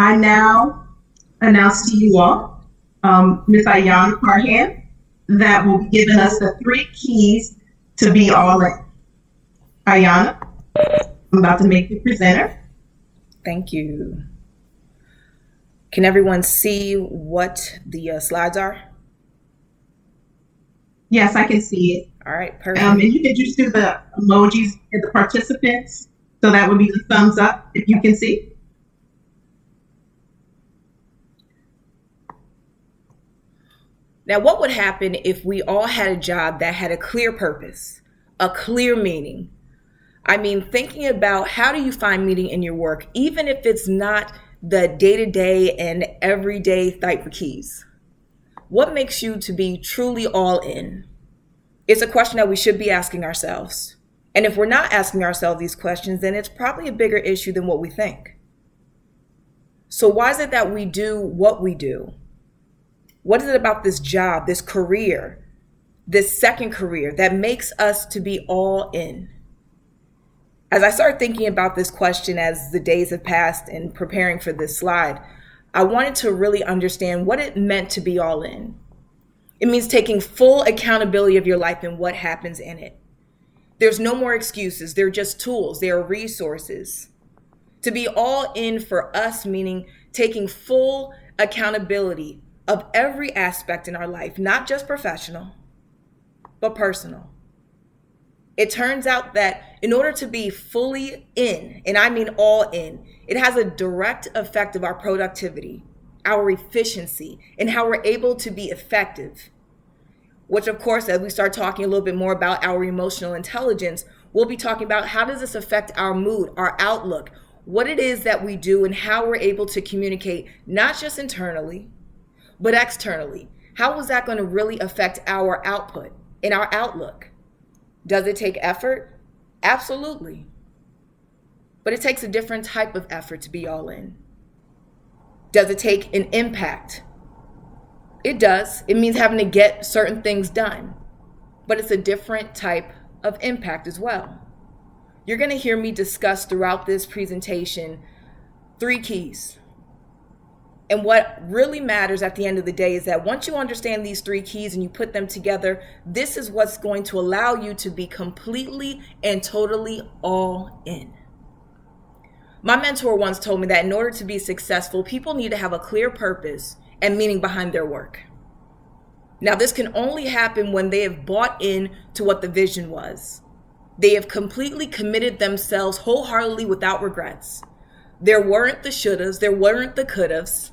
I now announce to you all Ms. Ayana Parham that will be giving us the three keys to be all in. Ayana, I'm about to make you presenter. Thank you. Can everyone see what the slides are? Yes, I can see it. All right, perfect. And you can just do the emojis for the participants. So that would be the thumbs up if you can see. Now, what would happen if we all had a job that had a clear purpose, a clear meaning? I mean, thinking about how do you find meaning in your work, even if it's not the day-to-day and everyday type of keys? What makes you to be truly all in? It's a question that we should be asking ourselves. And if we're not asking ourselves these questions, then it's probably a bigger issue than what we think. So why is it that we do what we do? What is it about this job, this career, this second career that makes us to be all in? As I started thinking about this question as the days have passed and preparing for this slide, I wanted to really understand what it meant to be all in. It means taking full accountability of your life and what happens in it. There's no more excuses. They're just tools. They are resources. To be all in for us, meaning taking full accountability of every aspect in our life, not just professional, but personal. It turns out that in order to be fully in, and I mean all in, it has a direct effect of our productivity, our efficiency, and how we're able to be effective. Which, of course, as we start talking a little bit more about our emotional intelligence, we'll be talking about how does this affect our mood, our outlook, what it is that we do, and how we're able to communicate, not just internally, but externally. How is that going to really affect our output and our outlook? Does it take effort? Absolutely. But it takes a different type of effort to be all in. Does it take an impact? It does. It means having to get certain things done. But it's a different type of impact as well. You're going to hear me discuss throughout this presentation 3 keys. And what really matters at the end of the day is that once you understand these 3 keys and you put them together, this is what's going to allow you to be completely and totally all in. My mentor once told me that in order to be successful, people need to have a clear purpose and meaning behind their work. Now, this can only happen when they have bought in to what the vision was. They have completely committed themselves wholeheartedly without regrets. There weren't the shouldas, there weren't the couldas.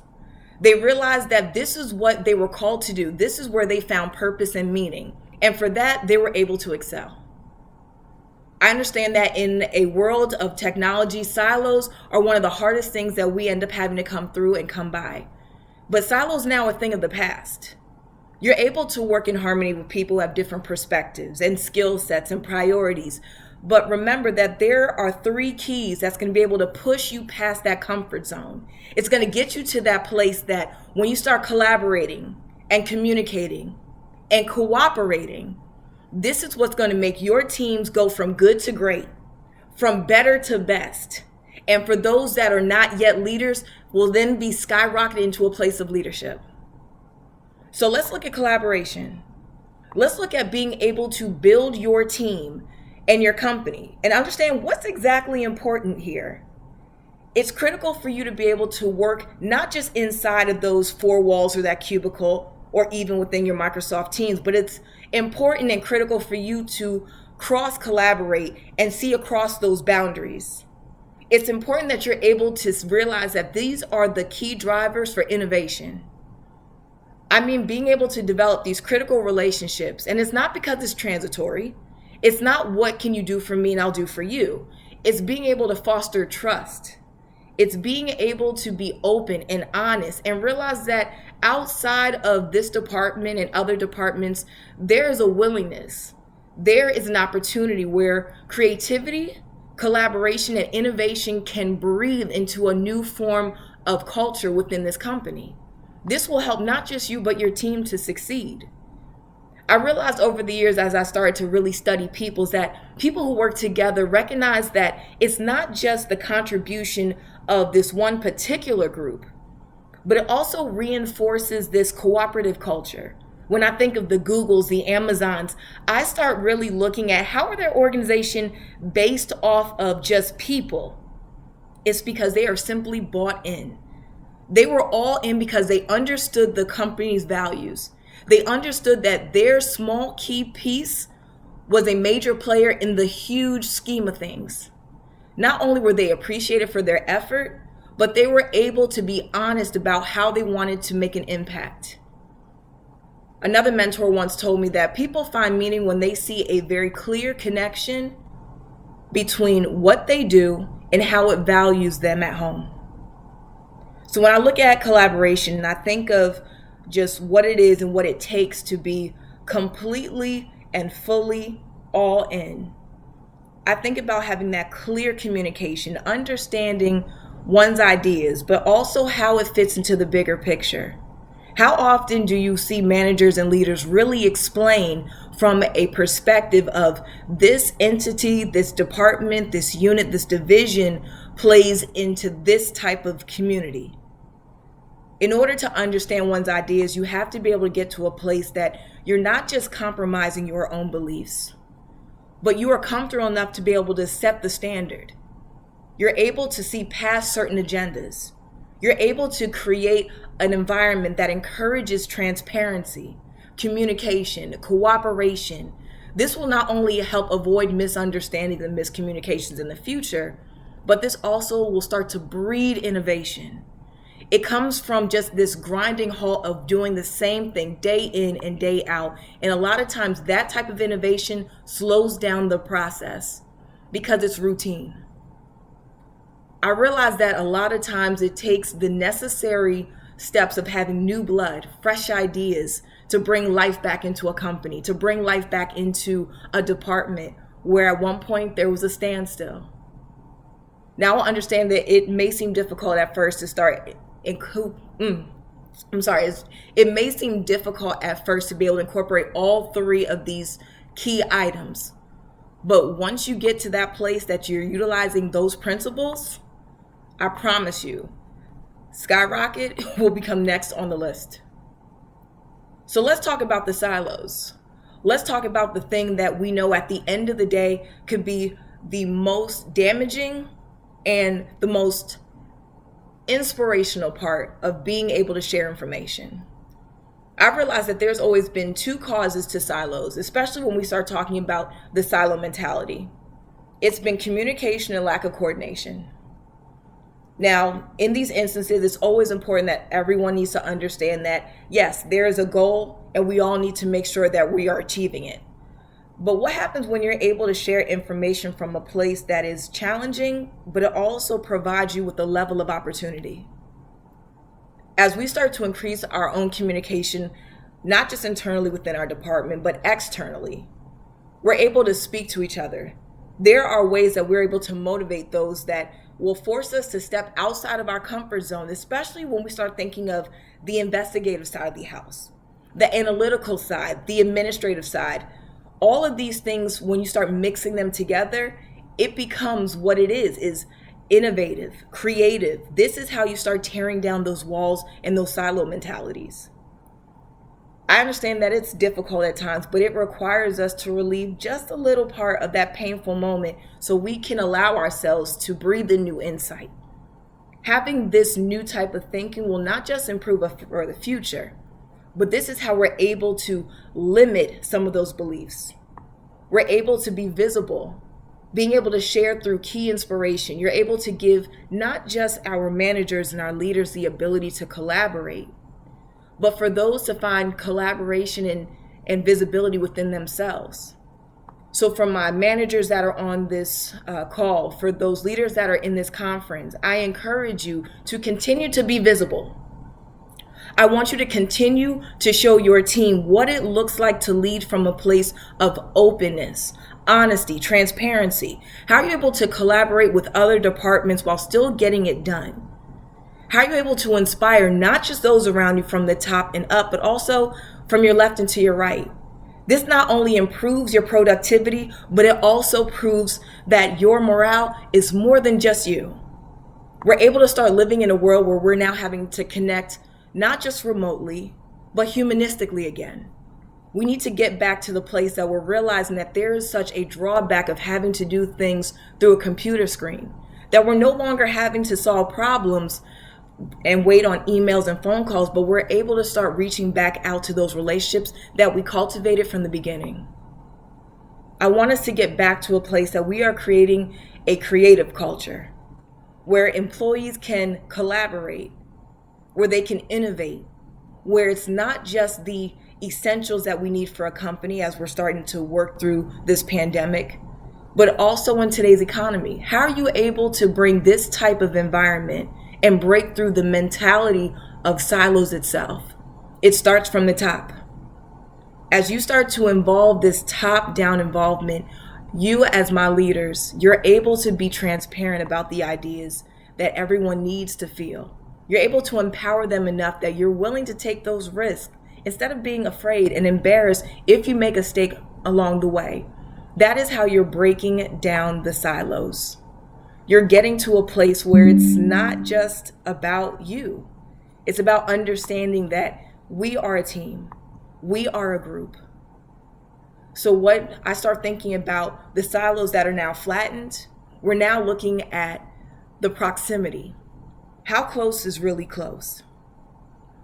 They realized that this is what they were called to do. This is where they found purpose and meaning. And for that, they were able to excel. I understand that in a world of technology, silos are one of the hardest things that we end up having to come through and come by. But silos now are a thing of the past. You're able to work in harmony with people who have different perspectives and skill sets and priorities. But remember that there are 3 keys that's going to be able to push you past that comfort zone. It's going to get you to that place that when you start collaborating and communicating and cooperating, this is what's going to make your teams go from good to great, from better to best. And for those that are not yet leaders, will then be skyrocketed into a place of leadership. So let's look at collaboration. Let's look at being able to build your team and your company and understand what's exactly important here. It's critical for you to be able to work not just inside of those 4 walls or that cubicle or even within your Microsoft Teams, but it's important and critical for you to cross collaborate and see across those boundaries. It's important that you're able to realize that these are the key drivers for innovation. I mean, being able to develop these critical relationships, and it's not because it's transitory. It's not what can you do for me and I'll do for you. It's being able to foster trust. It's being able to be open and honest and realize that outside of this department and other departments, there is a willingness. There is an opportunity where creativity, collaboration, and innovation can breathe into a new form of culture within this company. This will help not just you, but your team to succeed. I realized over the years as I started to really study people that people who work together recognize that it's not just the contribution of this one particular group, but it also reinforces this cooperative culture. When I think of the Googles, the Amazons, I start really looking at how are their organization based off of just people. It's because they are simply bought in. They were all in because they understood the company's values. They understood that their small key piece was a major player in the huge scheme of things. Not only were they appreciated for their effort, but they were able to be honest about how they wanted to make an impact. Another mentor once told me that people find meaning when they see a very clear connection between what they do and how it values them at home. So when I look at collaboration and I think of just what it is and what it takes to be completely and fully all in, I think about having that clear communication, understanding one's ideas, but also how it fits into the bigger picture. How often do you see managers and leaders really explain from a perspective of this entity, this department, this unit, this division plays into this type of community? In order to understand one's ideas, you have to be able to get to a place that you're not just compromising your own beliefs, but you are comfortable enough to be able to set the standard. You're able to see past certain agendas. You're able to create an environment that encourages transparency, communication, cooperation. This will not only help avoid misunderstandings and miscommunications in the future, but this also will start to breed innovation. It comes from just this grinding halt of doing the same thing day in and day out. And a lot of times that type of innovation slows down the process because it's routine. I realize that a lot of times it takes the necessary steps of having new blood, fresh ideas to bring life back into a company, to bring life back into a department where at one point there was a standstill. Now I understand that it may seem difficult at first to start it may seem difficult at first to be able to incorporate all three of these key items. But once you get to that place that you're utilizing those principles, I promise you, skyrocket will become next on the list. So let's talk about the silos. Let's talk about the thing that we know at the end of the day could be the most damaging and the most inspirational part of being able to share information. I've realized that there's always been two causes to silos, especially when we start talking about the silo mentality. It's been communication and lack of coordination. Now, in these instances, it's always important that everyone needs to understand that, yes, there is a goal and we all need to make sure that we are achieving it. But what happens when you're able to share information from a place that is challenging, but it also provides you with a level of opportunity? As we start to increase our own communication, not just internally within our department, but externally, we're able to speak to each other. There are ways that we're able to motivate those that will force us to step outside of our comfort zone, especially when we start thinking of the investigative side of the house, the analytical side, the administrative side. All of these things, when you start mixing them together, it becomes what it is innovative, creative. This is how you start tearing down those walls and those silo mentalities. I understand that it's difficult at times, but it requires us to relieve just a little part of that painful moment so we can allow ourselves to breathe in new insight. Having this new type of thinking will not just improve for the future, but this is how we're able to limit some of those beliefs. We're able to be visible, being able to share through key inspiration. You're able to give not just our managers and our leaders the ability to collaborate, but for those to find collaboration and visibility within themselves. So for my managers that are on this call, for those leaders that are in this conference, I encourage you to continue to be visible. I want you to continue to show your team what it looks like to lead from a place of openness, honesty, transparency. How are you able to collaborate with other departments while still getting it done? How are you able to inspire not just those around you from the top and up, but also from your left and to your right? This not only improves your productivity, but it also proves that your morale is more than just you. We're able to start living in a world where we're now having to connect not just remotely, but humanistically again. We need to get back to the place that we're realizing that there is such a drawback of having to do things through a computer screen, that we're no longer having to solve problems and wait on emails and phone calls, but we're able to start reaching back out to those relationships that we cultivated from the beginning. I want us to get back to a place that we are creating a creative culture where employees can collaborate, where they can innovate, where it's not just the essentials that we need for a company as we're starting to work through this pandemic, but also in today's economy. How are you able to bring this type of environment and break through the mentality of silos itself? It starts from the top. As you start to involve this top-down involvement, you as my leaders, you're able to be transparent about the ideas that everyone needs to feel. You're able to empower them enough that you're willing to take those risks instead of being afraid and embarrassed if you make a mistake along the way. That is how you're breaking down the silos. You're getting to a place where it's not just about you. It's about understanding that we are a team. We are a group. So what I start thinking about the silos that are now flattened, we're now looking at the proximity. How close is really close?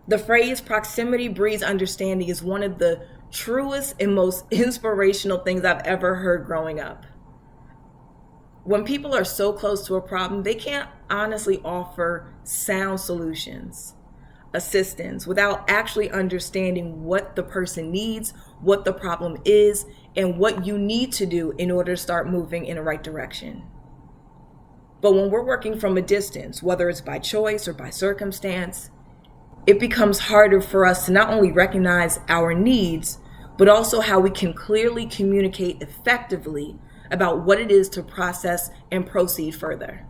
The phrase proximity breeds understanding is one of the truest and most inspirational things I've ever heard growing up. When people are so close to a problem, they can't honestly offer sound solutions, assistance, without actually understanding what the person needs, what the problem is, and what you need to do in order to start moving in the right direction. But when we're working from a distance, whether it's by choice or by circumstance, it becomes harder for us to not only recognize our needs, but also how we can clearly communicate effectively about what it is to process and proceed further.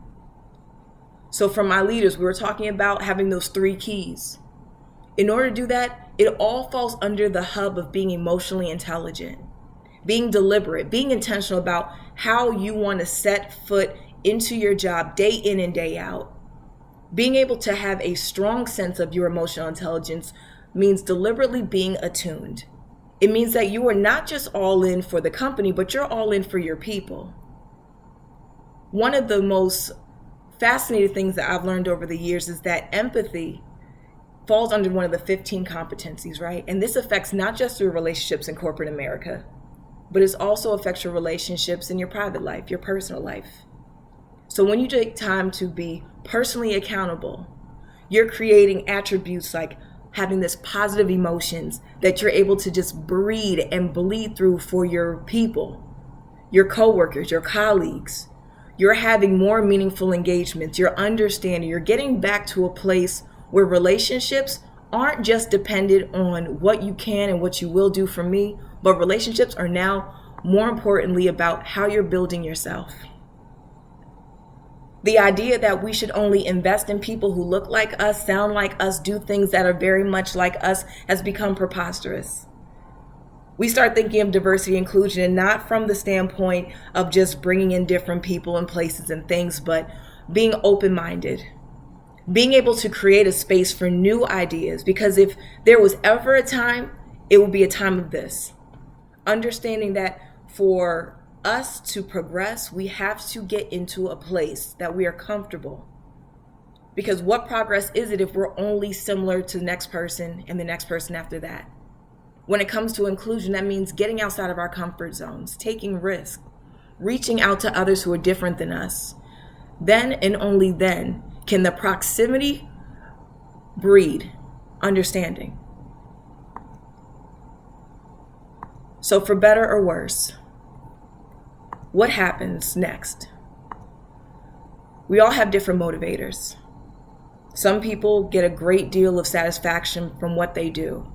So for my leaders, we were talking about having those 3 keys. In order to do that, it all falls under the hub of being emotionally intelligent, being deliberate, being intentional about how you want to set foot into your job day in and day out. Being able to have a strong sense of your emotional intelligence means deliberately being attuned. It means that you are not just all in for the company, but you're all in for your people. One of the most fascinating things that I've learned over the years is that empathy falls under one of the 15 competencies, right? And this affects not just your relationships in corporate America, but it also affects your relationships in your private life, your personal life. So when you take time to be personally accountable, you're creating attributes like having this positive emotions that you're able to just breed and bleed through for your people, your coworkers, your colleagues. You're having more meaningful engagements. You're understanding. You're getting back to a place where relationships aren't just dependent on what you can and what you will do for me, but relationships are now more importantly about how you're building yourself. The idea that we should only invest in people who look like us, sound like us, do things that are very much like us has become preposterous. We start thinking of diversity and inclusion and not from the standpoint of just bringing in different people and places and things, but being open-minded, being able to create a space for new ideas. Because if there was ever a time, it would be a time of this. Understanding that for us to progress, we have to get into a place that we are comfortable. Because what progress is it if we're only similar to the next person and the next person after that? When it comes to inclusion, that means getting outside of our comfort zones, taking risks, reaching out to others who are different than us. Then and only then can the proximity breed understanding. So for better or worse, what happens next? We all have different motivators. Some people get a great deal of satisfaction from what they do.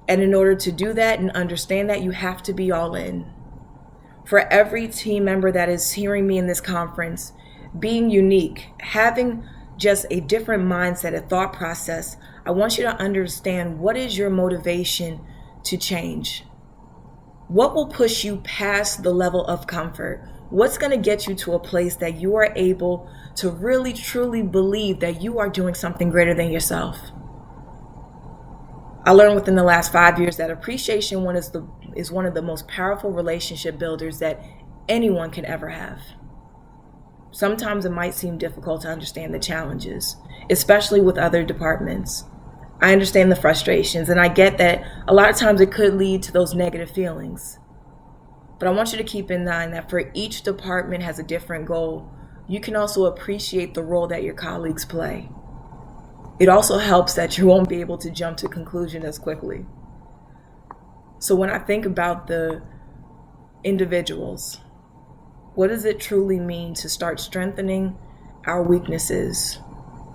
And in order to do that and understand that, you have to be all in. For every team member that is hearing me in this conference, being unique, having just a different mindset, a thought process, I want you to understand what is your motivation to change. What will push you past the level of comfort? What's going to get you to a place that you are able to really truly believe that you are doing something greater than yourself? I learned within the last 5 years that appreciation is one of the most powerful relationship builders that anyone can ever have. Sometimes it might seem difficult to understand the challenges, especially with other departments. I understand the frustrations, and I get that a lot of times it could lead to those negative feelings. But I want you to keep in mind that for each department has a different goal. You can also appreciate the role that your colleagues play. It also helps that you won't be able to jump to conclusion as quickly. So when I think about the individuals, what does it truly mean to start strengthening our weaknesses?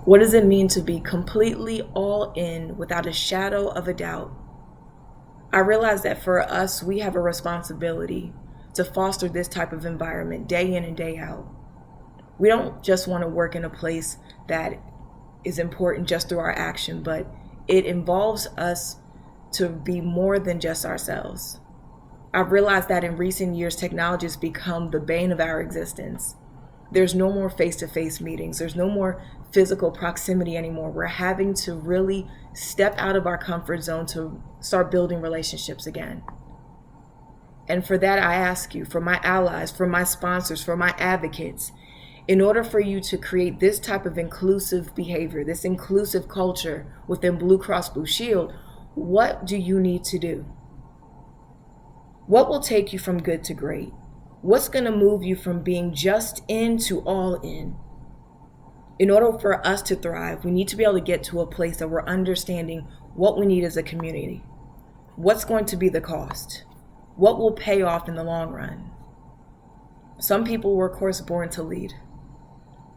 What does it mean to be completely all in without a shadow of a doubt? I realize that for us, we have a responsibility to foster this type of environment day in and day out. We don't just want to work in a place that is important just through our action, but it involves us to be more than just ourselves. I've realized that in recent years, technology has become the bane of our existence. There's no more face-to-face meetings. There's no more physical proximity anymore. We're having to really step out of our comfort zone to start building relationships again. And for that, I ask you, for my allies, for my sponsors, for my advocates, in order for you to create this type of inclusive behavior, this inclusive culture within Blue Cross Blue Shield, what do you need to do? What will take you from good to great? What's going to move you from being just in to all in? In order for us to thrive, we need to be able to get to a place that we're understanding what we need as a community. What's going to be the cost? What will pay off in the long run? Some people were, of course, born to lead.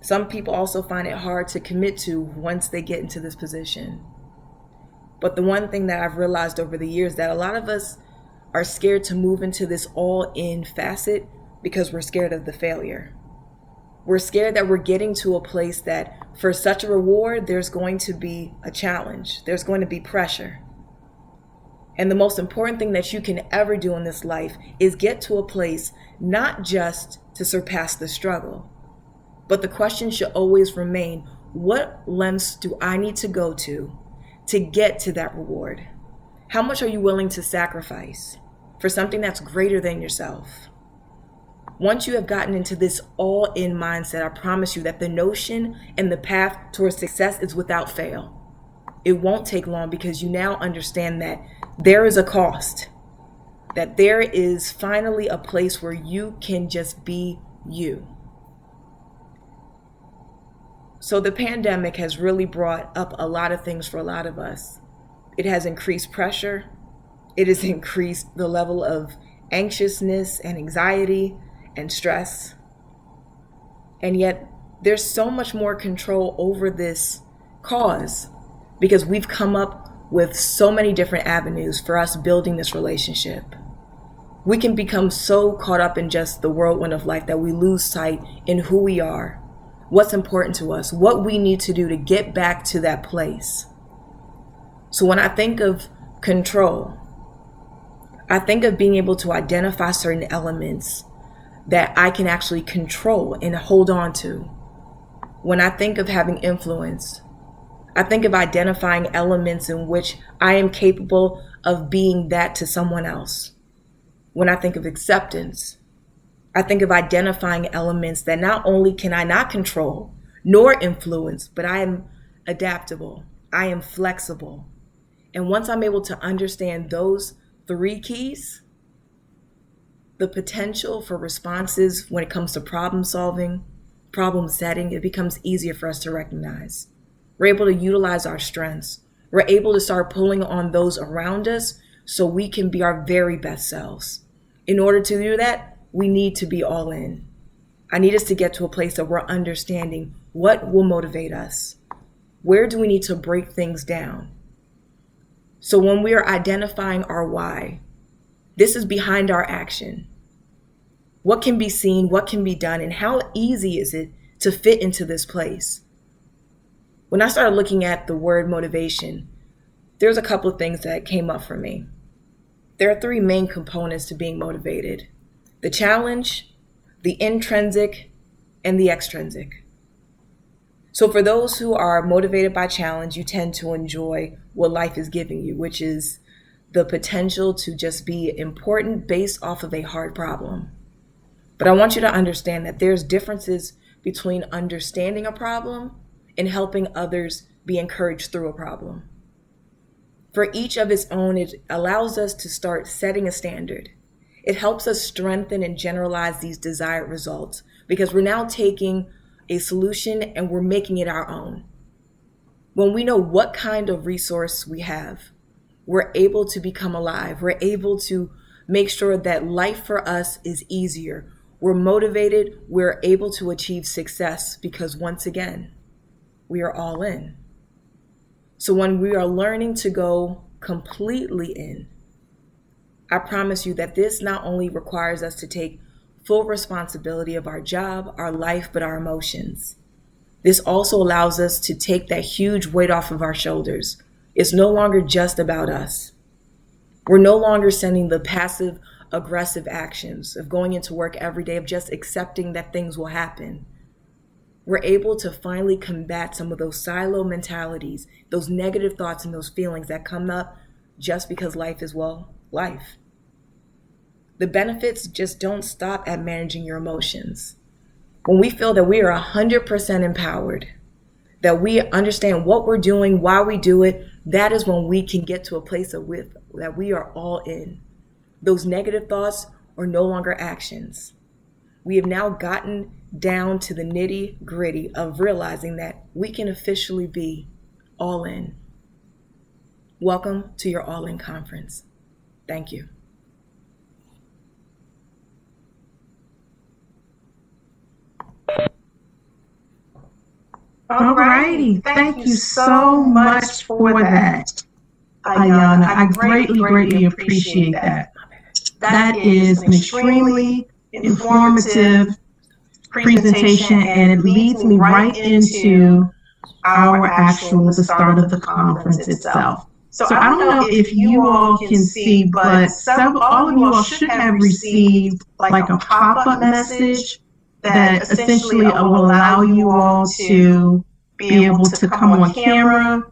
Some people also find it hard to commit to once they get into this position. But the one thing that I've realized over the years that a lot of us are scared to move into this all-in facet because we're scared of the failure. We're scared that we're getting to a place that for such a reward, there's going to be a challenge. There's going to be pressure. And the most important thing that you can ever do in this life is get to a place not just to surpass the struggle, but the question should always remain, what lengths do I need to go to get to that reward? How much are you willing to sacrifice for something that's greater than yourself? Once you have gotten into this all-in mindset, I promise you that the notion and the path towards success is without fail. It won't take long because you now understand that there is a cost, that there is finally a place where you can just be you. So the pandemic has really brought up a lot of things for a lot of us. It has increased pressure. It has increased the level of anxiousness and anxiety and stress. And yet there's so much more control over this cause because we've come up with so many different avenues for us building this relationship. We can become so caught up in just the whirlwind of life that we lose sight in who we are, what's important to us, what we need to do to get back to that place. So when I think of control, I think of being able to identify certain elements that I can actually control and hold on to. When I think of having influence, I think of identifying elements in which I am capable of being that to someone else. When I think of acceptance, I think of identifying elements that not only can I not control nor influence, but I am adaptable, I am flexible. And once I'm able to understand those three keys, the potential for responses when it comes to problem solving, problem setting, it becomes easier for us to recognize. We're able to utilize our strengths. We're able to start pulling on those around us so we can be our very best selves. In order to do that, we need to be all in. I need us to get to a place that we're understanding what will motivate us. Where do we need to break things down? So when we are identifying our why, this is behind our action. What can be seen, what can be done, and how easy is it to fit into this place? When I started looking at the word motivation, there's a couple of things that came up for me. There are three main components to being motivated: the challenge, the intrinsic and the extrinsic. So for those who are motivated by challenge, you tend to enjoy what life is giving you, which is the potential to just be important based off of a hard problem. But I want you to understand that there's differences between understanding a problem and helping others be encouraged through a problem. For each of its own, it allows us to start setting a standard. It helps us strengthen and generalize these desired results because we're now taking a solution and we're making it our own. When we know what kind of resource we have, we're able to become alive. We're able to make sure that life for us is easier. We're motivated. We're able to achieve success because once again, we are all in. So when we are learning to go completely in, I promise you that this not only requires us to take full responsibility of our job, our life, but our emotions. This also allows us to take that huge weight off of our shoulders. It's no longer just about us. We're no longer sending the passive aggressive actions of going into work every day, of just accepting that things will happen. We're able to finally combat some of those silo mentalities, those negative thoughts and those feelings that come up just because life is, well, life. The benefits just don't stop at managing your emotions. When we feel that we are 100% empowered, that we understand what we're doing, why we do it, that is when we can get to a place that we are all in. Those negative thoughts are no longer actions. We have now gotten down to the nitty gritty of realizing that we can officially be all in. Welcome to your All In Conference. Thank you. All righty. Thank you so much for that, Ayana. I greatly appreciate that. That is an extremely informative presentation, and it leads me right into the start of the conference itself. So I don't know if you all can see, but all of you all should have received like a pop-up message that essentially will allow you all to be able to come on camera.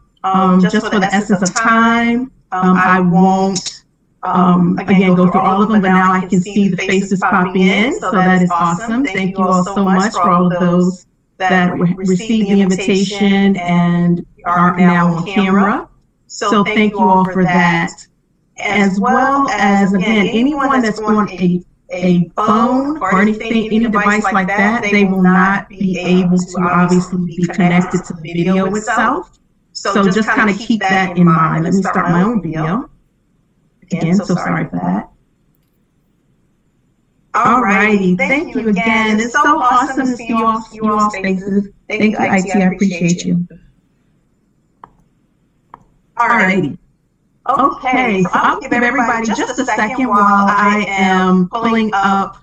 Just for the essence of time, I won't again go through all of them, but now I can see the faces popping in, so that is awesome. Thank you all so much for all of those that received the invitation and are now on camera. So thank you all for that. As well as, again, anyone that's on a phone or anything, any device like that, they will not be able to obviously be connected to the video itself. So just kind of keep that in mind. Let me start my own video. Again, so sorry for that. All righty, thank you again. It's so awesome to see you all's faces. Thank you, IT. I appreciate you. All righty. Okay, so I'll give everybody just a second while I am pulling up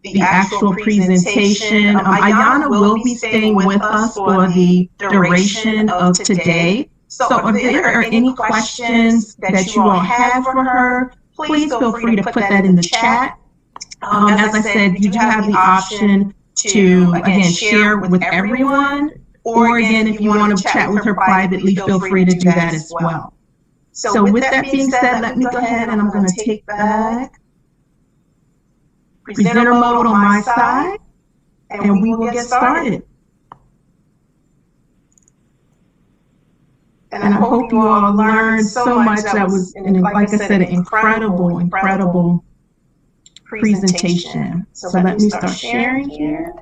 the actual presentation. Ayana will be staying with us for the duration of today. So if there are any questions that you all have for her, please feel free to put that in the chat. As I said, you do have the option to, again, share with everyone, or again, if you want to chat with her privately, feel free to do that as well. So with that being said, let me go ahead and I'm going to take back presenter mode on my side, and we will get started. And I hope you all learned so much. That was, like I said, an incredible presentation. So let me start sharing here.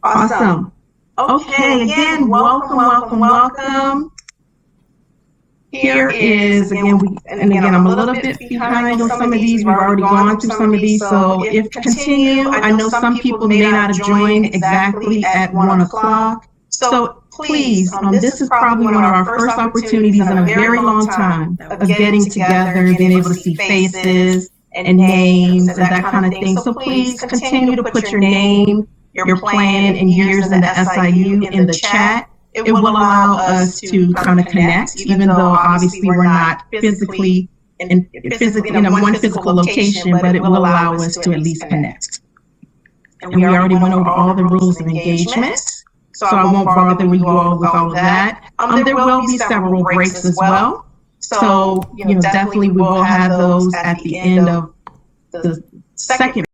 Awesome. Okay, again, welcome. Here is, again, I'm a little bit behind on some of these. We've already gone through some of these. So if continue, I know some people may not have joined exactly at 1 o'clock. So please, this is probably one of our first opportunities in a very long time of getting together and being able to see faces and names and that kind of thing. So please continue to put your name, your plan, and years in the SIU in the chat. It will allow us to kind of connect, even though obviously we're not physically in physically, one physical location, but it will allow us to at least connect. And we already went over all the rules of engagement, so I won't bother you all with all of that. There will be several breaks as well. So, definitely we will have those at the end of the second